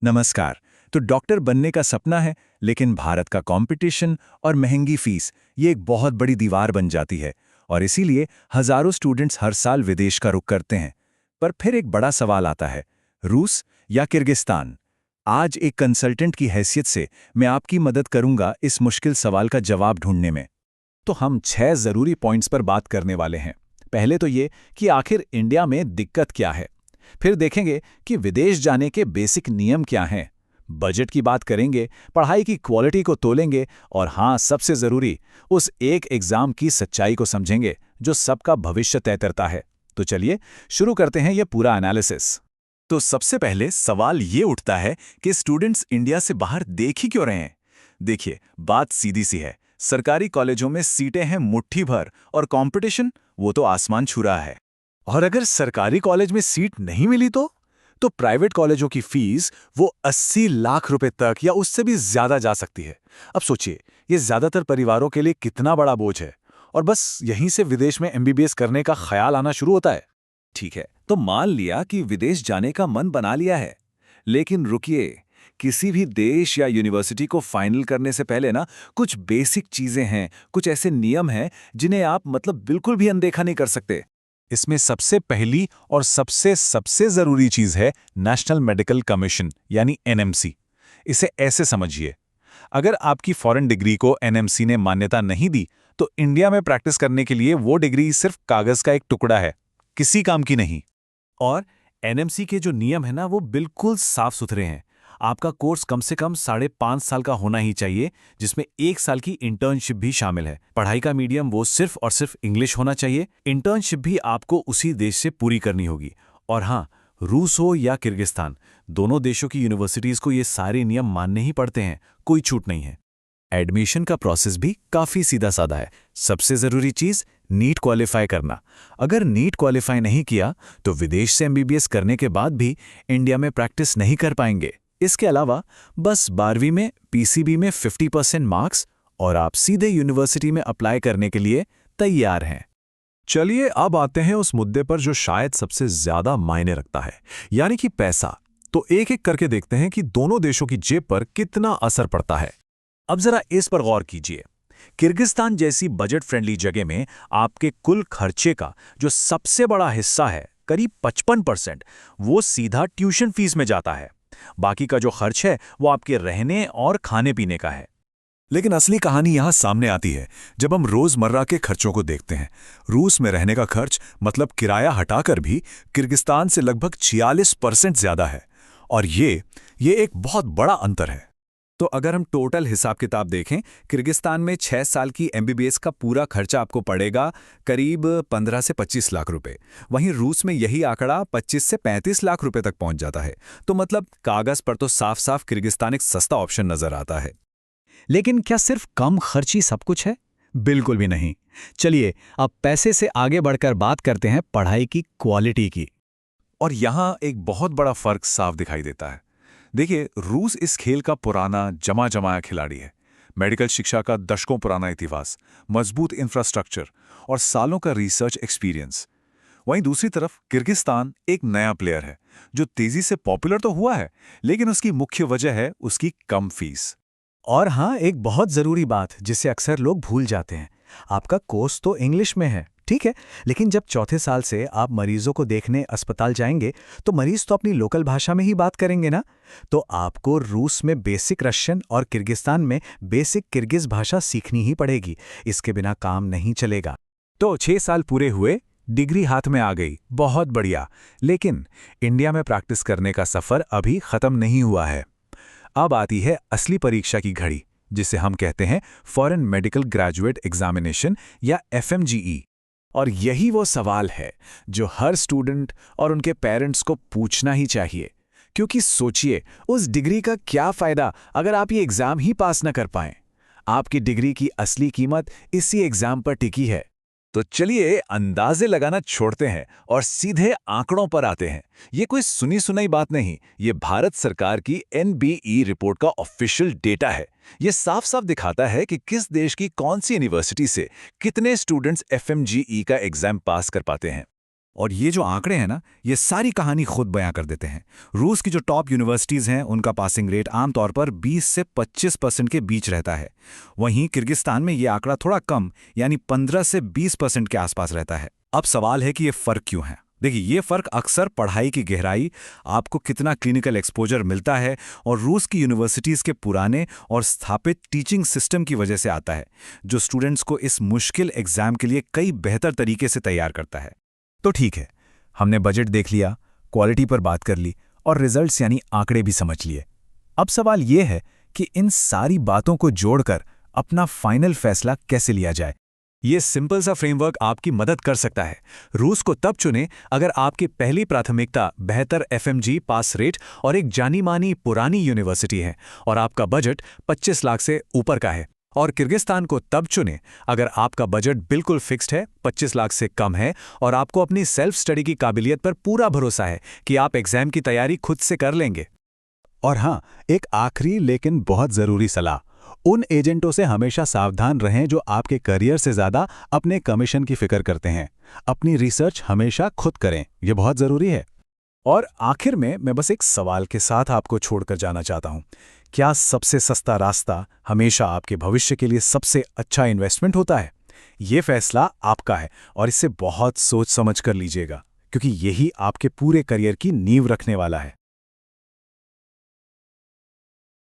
नमस्कार। तो डॉक्टर बनने का सपना है, लेकिन भारत का कंपटीशन और महंगी फीस ये एक बहुत बड़ी दीवार बन जाती है और इसीलिए हजारों स्टूडेंट्स हर साल विदेश का रुख करते हैं। पर फिर एक बड़ा सवाल आता है, रूस या किर्गिस्तान? आज एक कंसल्टेंट की हैसियत से मैं आपकी मदद करूंगा इस मुश्किल सवाल का जवाब ढूंढने में। तो हम 6 जरूरी पॉइंट्स पर बात करने वाले हैं। पहले तो ये कि आखिर इंडिया में दिक्कत क्या है। फिर देखेंगे कि विदेश जाने के बेसिक नियम क्या हैं। बजट की बात करेंगे, पढ़ाई की क्वालिटी को तोलेंगे और हाँ, सबसे जरूरी, उस एक एग्जाम की सच्चाई को समझेंगे जो सबका भविष्य तय करता है। तो चलिए शुरू करते हैं ये पूरा एनालिसिस। तो सबसे पहले सवाल ये उठता है कि स्टूडेंट्स इंडिया से बाहर देख ही क्यों रहे हैं। देखिए, बात सीधी सी है। सरकारी कॉलेजों में सीटें हैं मुट्ठी भर और कंपटीशन वो तो आसमान छू रहा है। और अगर सरकारी कॉलेज में सीट नहीं मिली तो प्राइवेट कॉलेजों की फीस वो 80 लाख रुपए तक या उससे भी ज्यादा जा सकती है। अब सोचिए, ये ज्यादातर परिवारों के लिए कितना बड़ा बोझ है। और बस यहीं से विदेश में एमबीबीएस करने का ख्याल आना शुरू होता है। ठीक है, तो मान लिया कि विदेश जाने का मन बना लिया है, लेकिन रुकिए, किसी भी देश या यूनिवर्सिटी को फाइनल करने से पहले ना कुछ बेसिक चीजें हैं, कुछ ऐसे नियम हैं जिन्हें आप बिल्कुल भी अनदेखा नहीं कर सकते। इसमें सबसे पहली और सबसे सबसे जरूरी चीज है नेशनल मेडिकल कमीशन यानी एनएमसी। इसे ऐसे समझिए, अगर आपकी फॉरेन डिग्री को एनएमसी ने मान्यता नहीं दी तो इंडिया में प्रैक्टिस करने के लिए वो डिग्री सिर्फ कागज का एक टुकड़ा है, किसी काम की नहीं। और एनएमसी के जो नियम है ना, वो बिल्कुल साफ सुथरे हैं। आपका कोर्स कम से कम 5.5 साल का होना ही चाहिए, जिसमें 1 साल की इंटर्नशिप भी शामिल है। पढ़ाई का मीडियम वो सिर्फ और सिर्फ इंग्लिश होना चाहिए। इंटर्नशिप भी आपको उसी देश से पूरी करनी होगी। और हाँ, रूस हो या किर्गिस्तान, दोनों देशों की यूनिवर्सिटीज को ये सारे नियम मानने ही पड़ते हैं, कोई छूट नहीं है। एडमिशन का प्रोसेस भी काफी सीधा साधा है। सबसे जरूरी चीज, नीट क्वालिफाई करना। अगर नीट क्वालिफाई नहीं किया तो विदेश से एमबीबीएस करने के बाद भी इंडिया में प्रैक्टिस नहीं कर पाएंगे। इसके अलावा बस 12वीं में पीसीबी में 50% मार्क्स और आप सीधे यूनिवर्सिटी में अप्लाई करने के लिए तैयार हैं। चलिए अब आते हैं उस मुद्दे पर जो शायद सबसे ज्यादा मायने रखता है, यानी कि पैसा। तो एक एक करके देखते हैं कि दोनों देशों की जेब पर कितना असर पड़ता है। अब जरा इस पर गौर कीजिए। किर्गिस्तान जैसी बजट फ्रेंडली जगह में आपके कुल खर्चे का जो सबसे बड़ा हिस्सा है, करीब 55%, वो सीधा ट्यूशन फीस में जाता है। बाकी का जो खर्च है वो आपके रहने और खाने पीने का है। लेकिन असली कहानी यहां सामने आती है जब हम रोजमर्रा के खर्चों को देखते हैं। रूस में रहने का खर्च किराया हटाकर भी किर्गिस्तान से लगभग 46% ज्यादा है। और ये एक बहुत बड़ा अंतर है। तो अगर हम टोटल हिसाब किताब देखें, किर्गिस्तान में 6 साल की एमबीबीएस का पूरा खर्चा आपको पड़ेगा करीब 15 से 25 लाख रुपए। वहीं रूस में यही आंकड़ा 25 से 35 लाख रुपए तक पहुंच जाता है। तो कागज पर तो साफ साफ किर्गिस्तान एक सस्ता ऑप्शन नजर आता है। लेकिन क्या सिर्फ कम खर्ची सब कुछ है? बिल्कुल भी नहीं। चलिए अब पैसे से आगे बढ़कर बात करते हैं पढ़ाई की क्वालिटी की। और यहां एक बहुत बड़ा फर्क साफ दिखाई देता है। देखिए, रूस इस खेल का पुराना जमा जमाया खिलाड़ी है। मेडिकल शिक्षा का दशकों पुराना इतिहास, मजबूत इंफ्रास्ट्रक्चर और सालों का रिसर्च एक्सपीरियंस। वहीं दूसरी तरफ किर्गिस्तान एक नया प्लेयर है जो तेजी से पॉपुलर तो हुआ है, लेकिन उसकी मुख्य वजह है उसकी कम फीस। और हाँ, एक बहुत जरूरी बात जिसे अक्सर लोग भूल जाते हैं, आपका कोर्स तो इंग्लिश में है, ठीक है, लेकिन जब चौथे साल से आप मरीजों को देखने अस्पताल जाएंगे तो मरीज तो अपनी लोकल भाषा में ही बात करेंगे ना। तो आपको रूस में बेसिक रशियन और किर्गिस्तान में बेसिक किर्गिज भाषा सीखनी ही पड़ेगी। इसके बिना काम नहीं चलेगा। तो 6 साल पूरे हुए, डिग्री हाथ में आ गई, बहुत बढ़िया। लेकिन इंडिया में प्रैक्टिस करने का सफर अभी खत्म नहीं हुआ है। अब आती है असली परीक्षा की घड़ी, जिसे हम कहते हैं फॉरेन मेडिकल ग्रेजुएट एग्जामिनेशन या एफएमजीई। और यही वो सवाल है जो हर स्टूडेंट और उनके पेरेंट्स को पूछना ही चाहिए। क्योंकि सोचिए, उस डिग्री का क्या फायदा अगर आप ये एग्जाम ही पास न कर पाएं। आपकी डिग्री की असली कीमत इसी एग्जाम पर टिकी है। तो चलिए अंदाजे लगाना छोड़ते हैं और सीधे आंकड़ों पर आते हैं। ये कोई सुनी सुनाई बात नहीं, ये भारत सरकार की एनबीई रिपोर्ट का ऑफिशियल डेटा है। ये साफ साफ दिखाता है कि किस देश की कौन सी यूनिवर्सिटी से कितने स्टूडेंट्स एफएमजीई का एग्जाम पास कर पाते हैं। और ये जो आंकड़े हैं ना, ये सारी कहानी खुद बयां कर देते हैं। रूस की जो टॉप यूनिवर्सिटीज़ हैं, उनका पासिंग रेट आमतौर पर 20 से 25% के बीच रहता है। वहीं किर्गिस्तान में ये आंकड़ा थोड़ा कम, यानी 15 से 20% के आसपास रहता है। अब सवाल है कि ये फ़र्क क्यों है? देखिए, ये फ़र्क अक्सर पढ़ाई की गहराई, आपको कितना क्लिनिकल एक्सपोजर मिलता है और रूस की यूनिवर्सिटीज़ के पुराने और स्थापित टीचिंग सिस्टम की वजह से आता है, जो स्टूडेंट्स को इस मुश्किल एग्जाम के लिए कई बेहतर तरीके से तैयार करता है। तो ठीक है, हमने बजट देख लिया, क्वालिटी पर बात कर ली और रिजल्ट्स यानी आंकड़े भी समझ लिए। अब सवाल ये है कि इन सारी बातों को जोड़कर अपना फाइनल फैसला कैसे लिया जाए। ये सिंपल सा फ्रेमवर्क आपकी मदद कर सकता है। रूस को तब चुनें अगर आपकी पहली प्राथमिकता बेहतर एफएमजी पास रेट और एक जानी मानी पुरानी यूनिवर्सिटी है और आपका बजट 25 लाख से ऊपर का है। और किर्गिस्तान को तब चुनें अगर आपका बजट बिल्कुल फिक्स्ड है, 25 लाख से कम है और आपको अपनी सेल्फ स्टडी की काबिलियत पर पूरा भरोसा है कि आप एग्जाम की तैयारी खुद से कर लेंगे। और हाँ, एक आखिरी लेकिन बहुत ज़रूरी सलाह, उन एजेंटों से हमेशा सावधान रहें जो आपके करियर से ज़्यादा अपने कमीशन की फिक्र करते हैं। अपनी रिसर्च हमेशा खुद करें, यह बहुत ज़रूरी है। और आखिर में मैं बस एक सवाल के साथ आपको छोड़कर जाना चाहता हूं। क्या सबसे सस्ता रास्ता हमेशा आपके भविष्य के लिए सबसे अच्छा इन्वेस्टमेंट होता है? ये फैसला आपका है और इसे बहुत सोच समझ कर लीजिएगा, क्योंकि यही आपके पूरे करियर की नींव रखने वाला है।